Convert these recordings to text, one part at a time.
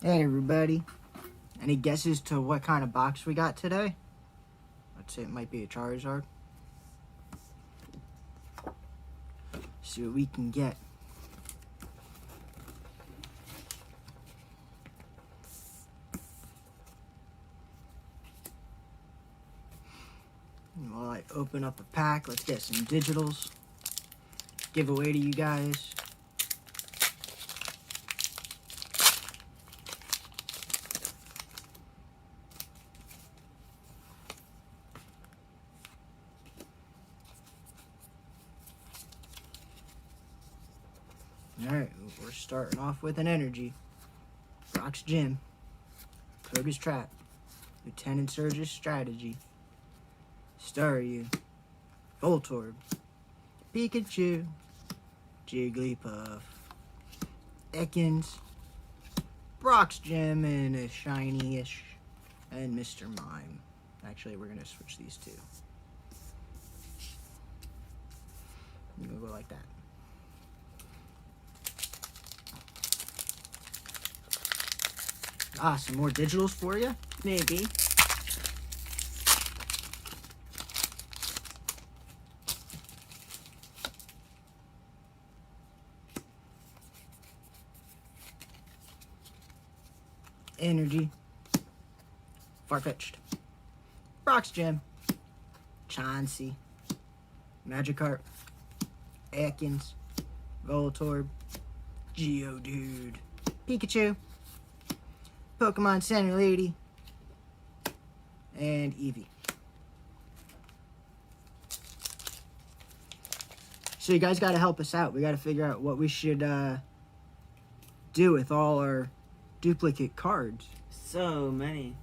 Hey everybody, any guesses to what kind of box we got today? I'd say it might be a Charizard. See what we can get. And while I open up a pack, let's get some digitals. Give away to you guys. Alright, we're starting off with an energy. Brock's Gym. Koga's Trap. Lieutenant Surge's Strategy. Staryu. Voltorb. Pikachu. Jigglypuff. Ekans. Brock's Gym and a shiny-ish. And Mr. Mime. Actually, we're going to switch these two. I'm going to go like that. Ah, some more digitals for you? Maybe. Energy. Farfetch'd. Brock's Gym. Chansey. Magikarp. Ekans. Voltorb. Geodude. Pikachu. Pokemon Center Lady. And Eevee. So you guys got to help us out. We got to figure out what we should do with all our duplicate cards. So many.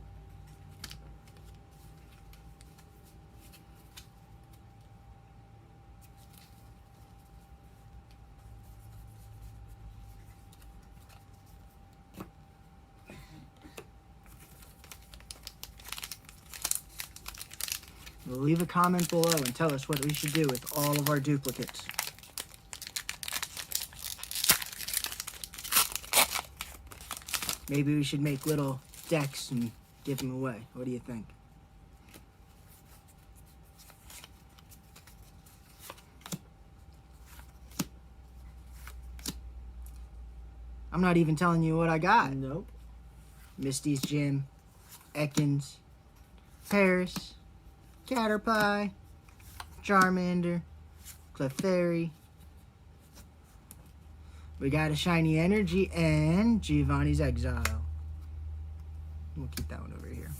Leave a comment below and tell us what we should do with all of our duplicates. Maybe we should make little decks and give them away. What do you think? I'm not even telling you what I got. Nope. Misty's Gym, Ekans, Paris, Caterpie, Charmander, Clefairy. We got a shiny energy and Giovanni's Exile. We'll keep that one over here.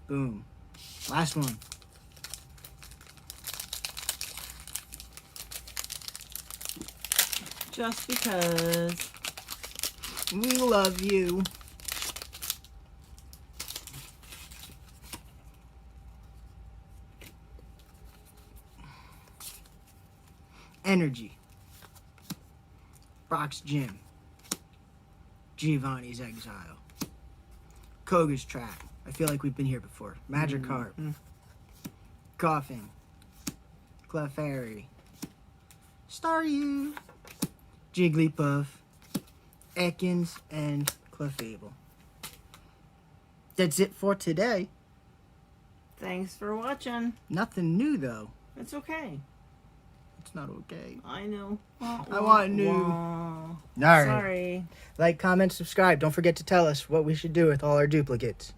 Boom. Last one. Just because. We love you. Energy. Brock's Gym. Giovanni's Exile. Koga's Trap. I feel like we've been here before. Magikarp. Coughing. Clefairy. Staryu. Jigglypuff. Ekans and Clefable. That's it for today. Thanks for watching. Nothing new though. It's okay. It's not okay. I know. I want new. All right. Sorry. Like, comment, subscribe. Don't forget to tell us what we should do with all our duplicates.